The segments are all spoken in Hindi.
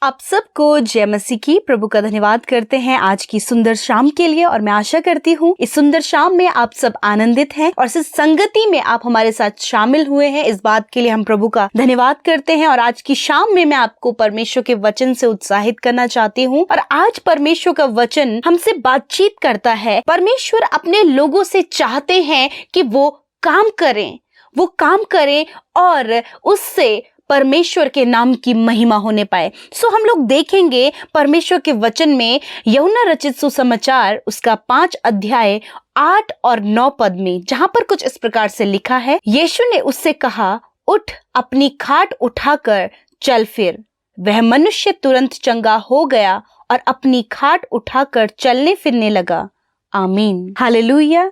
आप सबको जय मसीह की। प्रभु का धन्यवाद करते हैं आज की सुंदर शाम के लिए, और मैं आशा करती हूँ इस सुंदर शाम में आप सब आनंदित हैं और इस संगति में आप हमारे साथ शामिल हुए हैं। इस बात के लिए हम प्रभु का धन्यवाद करते हैं। और आज की शाम में मैं आपको परमेश्वर के वचन से उत्साहित करना चाहती हूँ। और आज परमेश्वर का वचन हमसे बातचीत करता है। परमेश्वर अपने लोगों से चाहते हैं कि वो काम करें और उससे परमेश्वर के नाम की महिमा होने पाए। सो हम लोग देखेंगे परमेश्वर के वचन में यूहन्ना रचित सुसमाचार उसका 5 अध्याय 8 और 9 पद में, जहां पर कुछ इस प्रकार से लिखा है। यीशु ने उससे कहा, उठ, अपनी खाट उठाकर चल फिर। वह मनुष्य तुरंत चंगा हो गया और अपनी खाट उठाकर चलने फिरने लगा। आमीन, हालेलुया।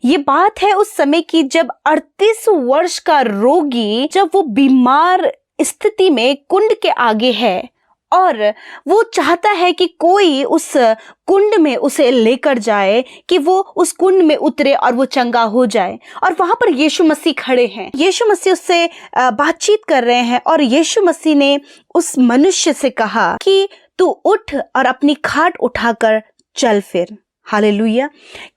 ये बात है उस समय की जब 38 वर्ष का रोगी, जब वो बीमार स्थिति में कुंड के आगे है और वो चाहता है कि कोई उस कुंड में उसे लेकर जाए, कि वो उस कुंड में उतरे और वो चंगा हो जाए। और वहां पर यीशु मसीह खड़े हैं। यीशु मसीह उससे बातचीत कर रहे हैं और यीशु मसीह ने उस मनुष्य से कहा कि तू उठ और अपनी खाट उठाकर चल फिर। हालेलुया।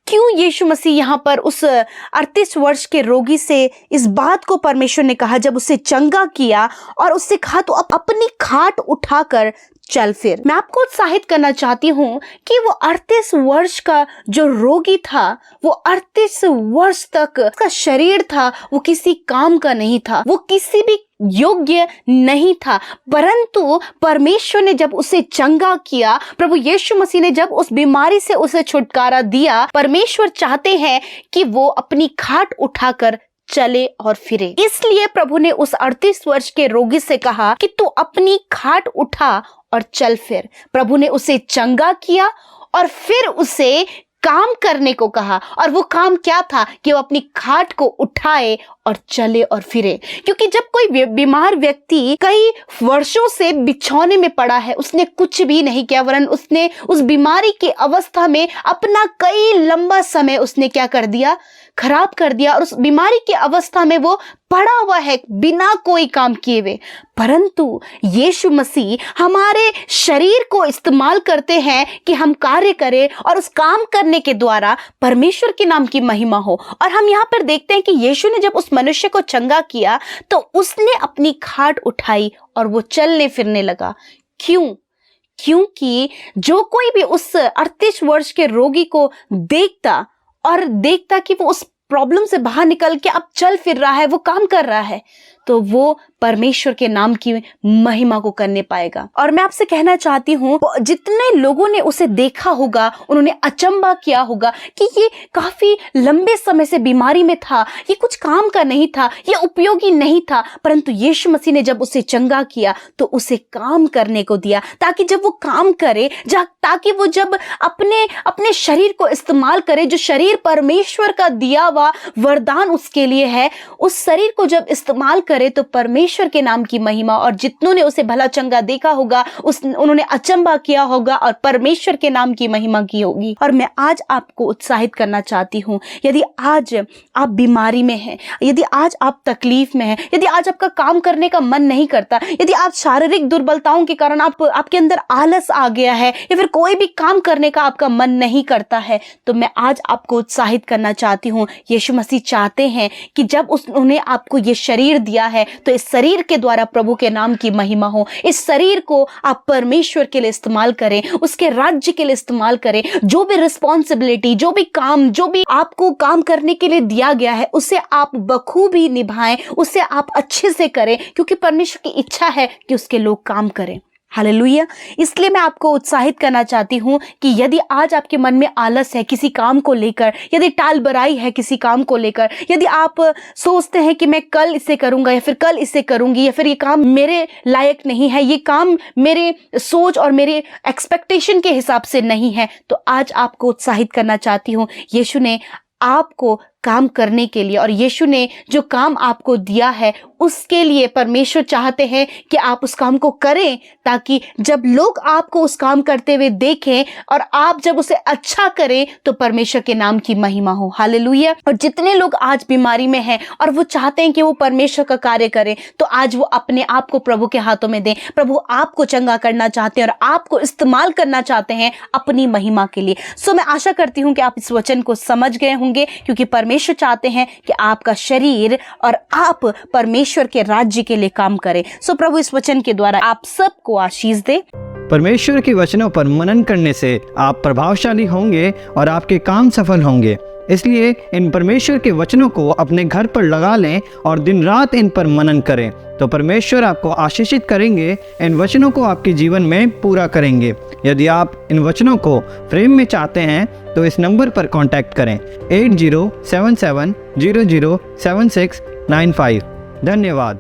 क्यों यीशु मसीह यहाँ पर उस 38 वर्ष के रोगी से इस बात को परमेश्वर ने कहा, जब उसे चंगा किया और उससे कहा तो अब अपनी खाट उठाकर चल फिर। मैं आपको उत्साहित करना चाहती हूँ कि वो 38 वर्ष का जो रोगी था, वो 38 वर्ष तक उसका शरीर था वो किसी काम का नहीं था, वो किसी भी योग्य नहीं था। परंतु परमेश्वर ने जब उसे चंगा किया, प्रभु यीशु मसीह ने जब उस बीमारी से उसे छुटकारा दिया, परमेश्वर चाहते हैं कि वो अपनी खाट उठाकर चले और फिरे। इसलिए प्रभु ने उस 38 वर्ष के रोगी से कहा कि तू अपनी खाट उठा और चल फिर। प्रभु ने उसे चंगा किया और फिर उसे काम करने को कहा। और वो काम क्या था कि वो अपनी खाट को उठाए और चले और फिरे। क्योंकि जब कोई बीमार व्यक्ति कई वर्षों से बिछौने में पड़ा है, उसने कुछ भी नहीं किया, वरन उसने उस बीमारी की अवस्था में अपना कई लंबा समय उसने क्या कर दिया, खराब कर दिया। और उस बीमारी की अवस्था में वो पड़ा हुआ है बिना कोई काम किए हुए। परंतु यीशु मसीह हमारे शरीर को इस्तेमाल करते हैं कि हम कार्य करें और उस काम करने के द्वारा परमेश्वर के नाम की महिमा हो। और हम यहाँ पर देखते हैं कि यीशु ने जब उस मनुष्य को चंगा किया तो उसने अपनी खाट उठाई और वो चलने फिरने लगा। क्योंकि जो कोई भी उस 38 वर्ष के रोगी को देखता कि वो उस प्रॉब्लम से बाहर निकल के अब चल फिर रहा है, वो काम कर रहा है, तो वो परमेश्वर के नाम की महिमा को करने पाएगा। और मैं आपसे कहना चाहती हूँ, जितने लोगों ने उसे देखा होगा, उन्होंने अचंबा किया होगा कि ये काफी लंबे समय से बीमारी में था, ये कुछ काम का नहीं था, ये उपयोगी नहीं था। परंतु यीशु मसीह ने जब उसे चंगा किया तो उसे काम करने को दिया, ताकि जब वो काम करे, ताकि वो जब अपने शरीर को इस्तेमाल करे, जो शरीर परमेश्वर का दिया हुआ वरदान उसके लिए है, उस शरीर को जब इस्तेमाल करे तो परमेश्वर के नाम की महिमा। और जितनों ने उसे भला चंगा देखा होगा, उन्होंने अचंबा किया होगा और परमेश्वर के नाम की महिमा की होगी। और मैं आज आपको उत्साहित करना चाहती हूँ, यदि आज आप बीमारी में हैं, यदि आज आप तकलीफ में हैं, यदि आज आपका काम करने का मन नहीं करता, यदि आप शारीरिक दुर्बलताओं के कारण आपके अंदर आलस आ गया है, या फिर कोई भी काम करने का आपका मन नहीं करता है, तो मैं आज आपको उत्साहित करना चाहती हूँ। यीशु मसीह चाहते हैं कि जब उन्होंने आपको ये शरीर दिया है, तो इस शरीर के द्वारा प्रभु के नाम की महिमा हो। इस शरीर को आप परमेश्वर के लिए इस्तेमाल करें, उसके राज्य के लिए इस्तेमाल करें। जो भी रिस्पॉन्सिबिलिटी, जो भी काम, जो भी आपको काम करने के लिए दिया गया है, उसे आप बखूबी निभाएं, उसे आप अच्छे से करें, क्योंकि परमेश्वर की इच्छा है कि उसके लोग काम करें। हालेलुया। इसलिए मैं आपको उत्साहित करना चाहती हूँ कि यदि आज आपके मन में आलस है किसी काम को लेकर, यदि टाल बराई है किसी काम को लेकर, यदि आप सोचते हैं कि मैं कल इसे करूंगा या फिर कल इसे करूंगी, या फिर ये काम मेरे लायक नहीं है, ये काम मेरे सोच और मेरे एक्सपेक्टेशन के हिसाब से नहीं है, तो आज आपको उत्साहित करना चाहती हूँ। यीशु ने आपको काम करने के लिए, और यीशु ने जो काम आपको दिया है उसके लिए परमेश्वर चाहते हैं कि आप उस काम को करें, ताकि जब लोग आपको उस काम करते हुए देखें और आप जब उसे अच्छा करें तो परमेश्वर के नाम की महिमा हो। हालेलुया। और जितने लोग आज बीमारी में हैं और वो चाहते हैं कि वो परमेश्वर का कार्य करें, तो आज वो अपने आप को प्रभु के हाथों में दें। प्रभु आपको चंगा करना चाहते हैं और आपको इस्तेमाल करना चाहते हैं अपनी महिमा के लिए। सो मैं आशा करती हूं कि आप इस वचन को समझ गए होंगे, क्योंकि परमेश्वर चाहते हैं कि आपका शरीर और आप परमेश्वर के राज्य के लिए काम करें। सो प्रभु इस वचन के द्वारा आप सबको आशीष दे। परमेश्वर के वचनों पर मनन करने से आप प्रभावशाली होंगे और आपके काम सफल होंगे। इसलिए इन परमेश्वर के वचनों को अपने घर पर लगा लें और दिन रात इन पर मनन करें, तो परमेश्वर आपको आशीषित करेंगे, इन वचनों को आपके जीवन में पूरा करेंगे। यदि आप इन वचनों को फ्रेम में चाहते हैं तो इस नंबर पर कांटेक्ट करें 8077007695। धन्यवाद।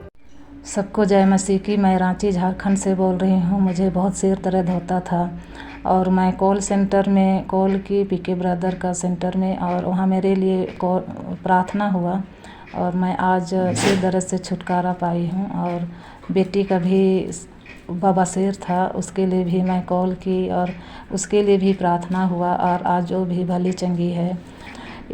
सबको जय मसीह की। मैं रांची झारखंड से बोल रही हूँ। मुझे बहुत सिर दर्द होता था और मैं कॉल सेंटर में कॉल की, पीके ब्रदर का सेंटर में, और वहाँ मेरे लिए प्रार्थना हुआ और मैं आज सिर दर्द से छुटकारा पाई हूँ। और बेटी का भी बाबा सिर था, उसके लिए भी मैं कॉल की और उसके लिए भी प्रार्थना हुआ, और आज वो भी भली चंगी है।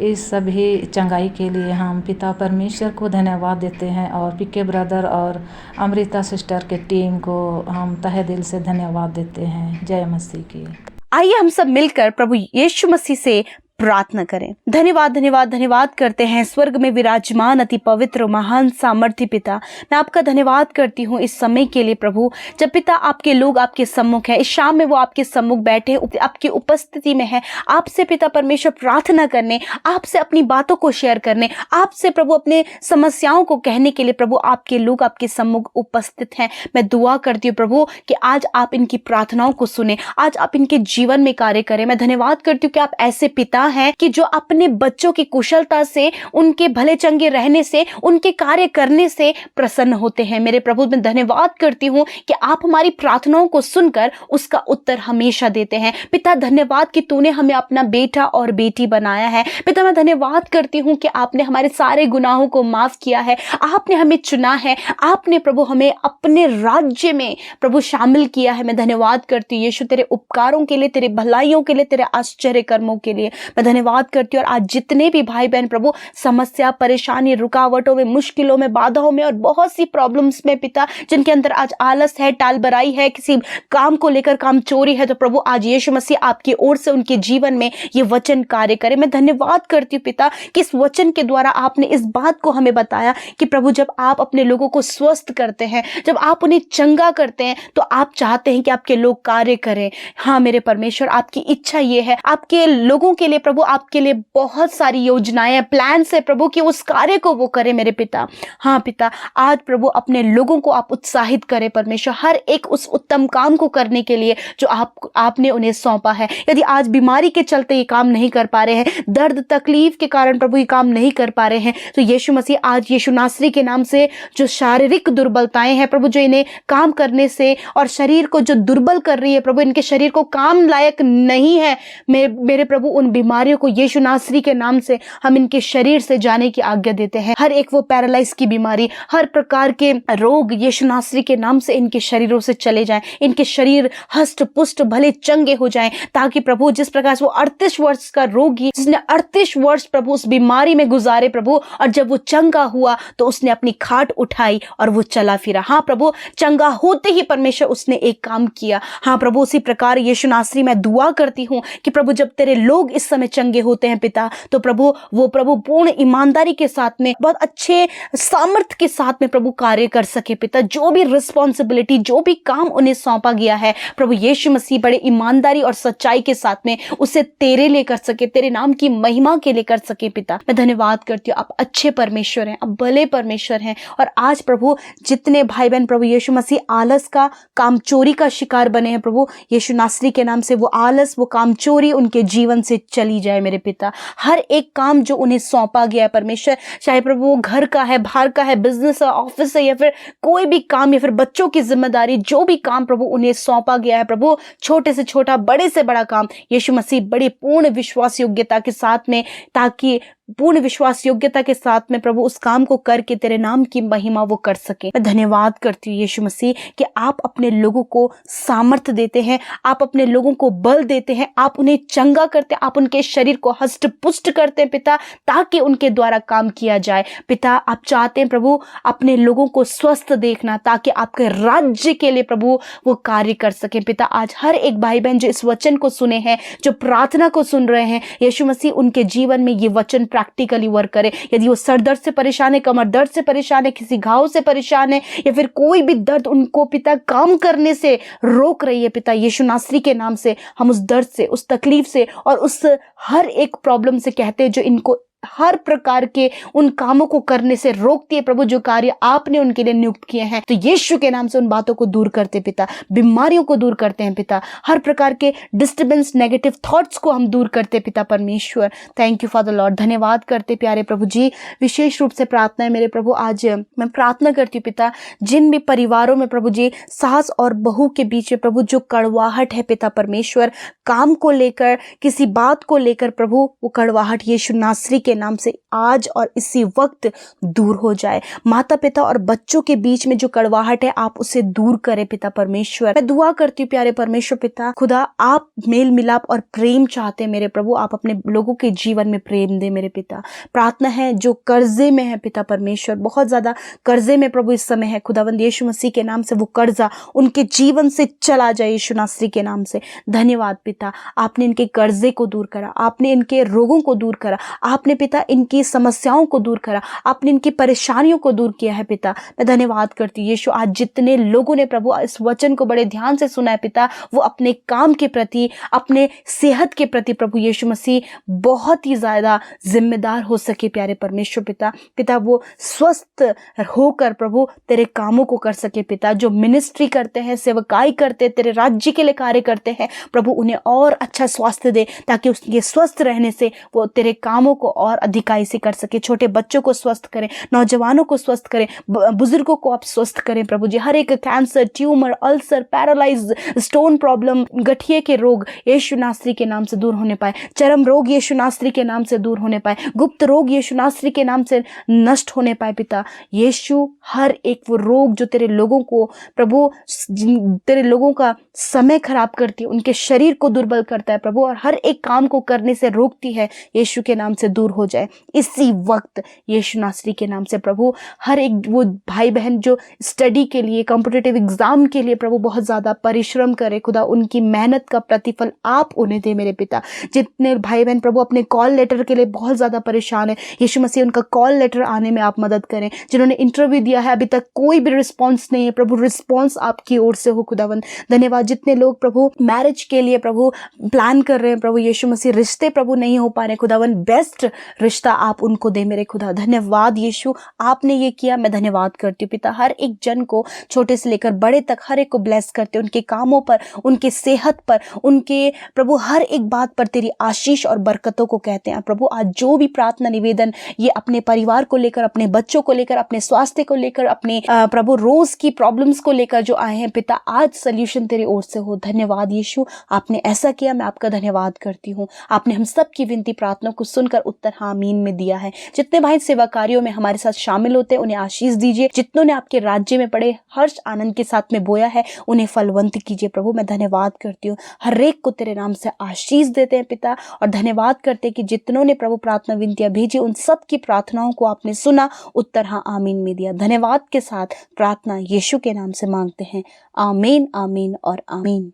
इस सभी चंगाई के लिए हम पिता परमेश्वर को धन्यवाद देते हैं और पीके ब्रदर और अमृता सिस्टर के टीम को हम तहे दिल से धन्यवाद देते हैं। जय मसीह की। आइए हम सब मिलकर प्रभु यीशु मसीह से प्रार्थना करें। धन्यवाद धन्यवाद धन्यवाद करते हैं स्वर्ग में विराजमान अति पवित्र महान सामर्थ्य पिता। मैं आपका धन्यवाद करती हूँ इस समय के लिए प्रभु, जब पिता आपके लोग आपके सम्मुख है। इस शाम में वो आपके सम्मुख बैठे, आपकी उपस्थिति में है, आपसे पिता परमेश्वर प्रार्थना करने, आपसे अपनी बातों को शेयर करने, आपसे प्रभु अपने समस्याओं को कहने के लिए प्रभु आपके लोग आपके सम्मुख उपस्थित हैं। मैं दुआ करती हूँ प्रभु कि आज आप इनकी प्रार्थनाओं को सुने, आज आप इनके जीवन में कार्य करें। मैं धन्यवाद करती हूँ कि आप ऐसे पिता है कि जो अपने बच्चों की कुशलता से, उनके भले चंगे रहने से, उनके कार्य करने से प्रसन्न होते हैं। मेरे प्रभु मैं धन्यवाद करती हूँ कि आप हमारी प्रार्थनाओं को सुनकर उसका उत्तर हमेशा देते हैं। पिता धन्यवाद कि तूने हमें अपना बेटा और बेटी बनाया है। पिता मैं धन्यवाद करती हूँ कि आपने हमारे सारे गुनाहों को माफ किया है, आपने हमें चुना है, आपने प्रभु हमें अपने राज्य में प्रभु शामिल किया है। मैं धन्यवाद करती हूँ यीशु तेरे उपकारों के लिए, तेरे भलाइयों के लिए, तेरे आश्चर्य कर्मों के लिए मैं धन्यवाद करती हूँ। और आज जितने भी भाई बहन प्रभु समस्या, परेशानी, रुकावटों में, मुश्किलों में, बाधाओं में और बहुत सी प्रॉब्लम्स में पिता, जिनके अंदर आज आलस है, टालबराई है, किसी काम को लेकर काम चोरी है, तो प्रभु आज यीशु मसीह आपकी ओर से उनके जीवन में ये वचन कार्य करे। मैं धन्यवाद करती हूँ पिता कि इस वचन के द्वारा आपने इस बात को हमें बताया कि प्रभु जब आप अपने लोगों को स्वस्थ करते हैं, जब आप उन्हें चंगा करते हैं, तो आप चाहते हैं कि आपके लोग कार्य करें। हाँ मेरे परमेश्वर, आपकी इच्छा ये है, आपके लोगों के लिए प्रभु, आपके लिए बहुत सारी योजनाएं, प्लान है प्रभु कि उस कार्य को वो करे मेरे पिता। हाँ पिता, आज प्रभु अपने लोगों को आप उत्साहित करें परमेश्वर, हर एक उस उत्तम काम को करने के लिए जो आपने उन्हें सौंपा है। यदि आज बीमारी के चलते ये काम नहीं कर पा रहे हैं, दर्द तकलीफ के कारण प्रभु ये काम नहीं कर पा रहे हैं, तो यीशु मसीह आज यीशु नासरी के नाम से जो शारीरिक दुर्बलताएं हैं प्रभु, जो इन्हें काम करने से और शरीर को जो दुर्बल कर रही है प्रभु, इनके शरीर को काम लायक नहीं है मेरे प्रभु, उन बीमारियों को यीशु नासरी के नाम से हम इनके शरीर से जाने की आज्ञा देते हैं। हर एक वो पैरालाइज की बीमारी, हर प्रकार के रोग यीशु नासरी के नाम से इनके शरीरों से चले जाएं, इनके शरीर हष्ट पुष्ट भले चंगे हो जाएं, ताकि प्रभु जिस प्रकार से वो 38 वर्ष का रोगी, जिसने 38 वर्ष प्रभु उस बीमारी में गुजारे प्रभु, और जब वो चंगा हुआ तो उसने अपनी खाट उठाई और वो चला फिरा। हाँ प्रभु, चंगा होते ही परमेश्वर उसने एक काम किया। हाँ प्रभु, उसी प्रकार यीशु नासरी मैं दुआ करती हूँ कि प्रभु जब तेरे लोग इस समय चंगे होते हैं पिता, तो प्रभु वो प्रभु पूर्ण ईमानदारी के साथ में, बहुत अच्छे सामर्थ्य के साथ में प्रभु कार्य कर सके पिता। जो भी रिस्पॉन्सिबिलिटी, जो भी काम उन्हें सौंपा गया है प्रभु यीशु मसीह बड़े ईमानदारी और सच्चाई के साथ में उसे तेरे लिए कर सके, तेरे नाम की महिमा के लिए कर सके पिता। मैं धन्यवाद करती हूँ, आप अच्छे परमेश्वर हैं, आप भले परमेश्वर हैं। और आज प्रभु जितने भाई बहन प्रभु यीशु मसीह आलस का, काम चोरी का शिकार बने हैं प्रभु, यीशु नासरी के नाम से वो आलस, वो काम चोरी उनके जीवन से चली जाए मेरे पिता। हर एक काम जो उन्हें सौंपा गया है परमेश्वर, चाहे प्रभु वो घर का है, बाहर का है, बिजनेस है, ऑफिस है, या फिर कोई भी काम, या फिर बच्चों की जिम्मेदारी, जो भी काम प्रभु उन्हें सौंपा गया है प्रभु, छोटे से छोटा, बड़े से बड़ा काम, यीशु मसीह बड़ी पूर्ण विश्वास योग्यता के साथ में, ताकि पूर्ण विश्वास योग्यता के साथ में प्रभु उस काम को करके तेरे नाम की महिमा वो कर सके। मैं धन्यवाद करती हूँ यीशु मसीह कि आप अपने लोगों को सामर्थ्य देते हैं, आप अपने लोगों को बल देते हैं, आप उन्हें चंगा करते हैं, आप उनके शरीर को हष्ट पुष्ट करते हैं पिता, ताकि उनके द्वारा काम किया जाए। पिता आप चाहते हैं प्रभु अपने लोगों को स्वस्थ देखना, ताकि आपके राज्य के लिए प्रभु वो कार्य कर सके। पिता आज हर एक भाई बहन जो इस वचन को सुने हैं, जो प्रार्थना को सुन रहे हैं, यीशु मसीह उनके जीवन में ये वचन प्रैक्टिकली वर्क करे। यदि वो सर दर्द से परेशान है, कमर दर्द से परेशान है, किसी घाव से परेशान है, या फिर कोई भी दर्द उनको पिता काम करने से रोक रही है, पिता यीशु नासरी के नाम से हम उस दर्द से, उस तकलीफ से और उस हर एक प्रॉब्लम से कहते हैं जो इनको हर प्रकार के उन कामों को करने से रोकती है प्रभु, जो कार्य आपने उनके लिए नियुक्त किए हैं। तो यीशु के नाम से उन बातों को दूर करते पिता, बीमारियों को दूर करते हैं पिता, हर प्रकार के डिस्टर्बेंस, नेगेटिव थॉट्स को हम दूर करते पिता परमेश्वर। Thank you father Lord. धन्यवाद करते प्यारे प्रभु जी। विशेष रूप से प्रार्थना है मेरे प्रभु, आज मैं प्रार्थना करती हूँ पिता, जिन भी परिवारों में प्रभु जी सास और बहू के बीच में प्रभु जो कड़वाहट है पिता परमेश्वर, काम को लेकर, किसी बात को लेकर प्रभु, वो कड़वाहट यीशु नासरी के नाम से आज और इसी वक्त दूर हो जाए। माता पिता और बच्चों के बीच में जो कड़वाहट है आप उसे दूर करें पिता परमेश्वर। मैं दुआ करती हूँ प्यारे परमेश्वर पिता खुदा, आप मेल मिलाप और प्रेम चाहते हैं मेरे प्रभु, आप अपने लोगों के जीवन में प्रेम दे मेरे पिता। प्रार्थना है जो कर्जे में है पिता परमेश्वर, बहुत ज्यादा कर्जे में प्रभु इस समय है, खुदावंद यीशु मसीह के नाम से वो कर्जा उनके जीवन से चला जाए यीशु नासरी के नाम से। धन्यवाद पिता, आपने इनके कर्जे को दूर करा, आपने इनके रोगों को दूर करा, आपने पिता इनकी समस्याओं को दूर करा, आपने इनकी परेशानियों को दूर किया है पिता। मैं धन्यवाद करती हूँ यीशु, आज जितने लोगों ने प्रभु इस वचन को बड़े ध्यान से सुना है पिता, वो अपने काम के प्रति, अपने सेहत के प्रति प्रभु यीशु मसीह बहुत ही ज्यादा जिम्मेदार हो सके प्यारे परमेश्वर पिता। पिता वो स्वस्थ होकर प्रभु तेरे कामों को कर सके पिता, जो मिनिस्ट्री करते हैं, सेवकाई करते हैं, तेरे राज्य के लिए कार्य करते हैं प्रभु, उन्हें और अच्छा स्वास्थ्य दे, ताकि उसके स्वस्थ रहने से वो तेरे कामों को और अधिकाई से कर सके। छोटे बच्चों को स्वस्थ करें, नौजवानों को स्वस्थ करें, बुजुर्गों को आप स्वस्थ करें प्रभु जी। हर एक cancer, tumour, ulcer, paralyse, stone problem, गठिए के रोग यीशु नासरी के नाम से दूर होने पाए, चरम रोग यीशु नासरी के नाम से दूर होने पाए, गुप्त रोग यीशु नासरी के नाम से नष्ट होने पाए पिता यीशु। हर एक वो रोग जो तेरे लोगों को प्रभु, तेरे लोगों का समय खराब करती है, उनके शरीर को दुर्बल करता है प्रभु, और हर एक काम को करने से रोकती है, यीशु के नाम से दूर हो जाए इसी वक्त यीशु नासरी के नाम से प्रभु। हर एक वो भाई बहन जो स्टडी के लिए, कॉम्पिटिटिव एग्जाम के लिए प्रभु बहुत ज्यादा परिश्रम करे खुदा, उनकी मेहनत का प्रतिफल आप उन्हें दे मेरे पिता। जितने भाई बहन प्रभु अपने कॉल लेटर के लिए बहुत ज्यादा परेशान है, यीशु मसीह उनका कॉल लेटर आने में आप मदद करें। जिन्होंने इंटरव्यू दिया है अभी तक कोई भी रिस्पॉन्स नहीं है प्रभु, रिस्पॉन्स आपकी ओर से हो खुदावंद। धन्यवाद। जितने लोग प्रभु मैरिज के लिए प्रभु प्लान कर रहे हैं प्रभु यीशु मसीह, रिश्ते प्रभु नहीं हो पा रहे खुदावंद, बेस्ट रिश्ता आप उनको दे मेरे खुदा। धन्यवाद यीशु, आपने ये किया, मैं धन्यवाद करती हूँ पिता। हर एक जन को छोटे से लेकर बड़े तक हर एक को ब्लेस करते, उनके कामों पर, उनके सेहत पर, उनके प्रभु हर एक बात पर तेरी आशीष और बरकतों को कहते हैं प्रभु। आज जो भी प्रार्थना निवेदन ये अपने परिवार को लेकर, अपने बच्चों को लेकर, अपने स्वास्थ्य को लेकर, अपने प्रभु रोज की प्रॉब्लम्स को लेकर जो आए हैं पिता, आज सोल्यूशन तेरी ओर से हो। धन्यवाद यीशु, आपने ऐसा किया, मैं आपका धन्यवाद करती हूँ। आपने हम सब की विनती प्रार्थना को सुनकर उत्तर आमीन में दिया है। जितने भाई सेवा कार्यों में हमारे साथ शामिल होते हैं उन्हें आशीष दीजिए, जितनों ने आपके राज्य में पड़े हर्ष आनंद के साथ में बोया है उन्हें फलवंत कीजिए प्रभु। मैं धन्यवाद करती हूँ, हर एक को तेरे नाम से आशीष देते हैं पिता, और धन्यवाद करते हैं कि जितनों ने प्रभु प्रार्थना विनतियां भेजी उन सब की प्रार्थनाओं को आपने सुना, उत्तर हाँ आमीन में दिया। धन्यवाद के साथ प्रार्थना यीशु के नाम से मांगते हैं, आमीन, आमीन और आमीन।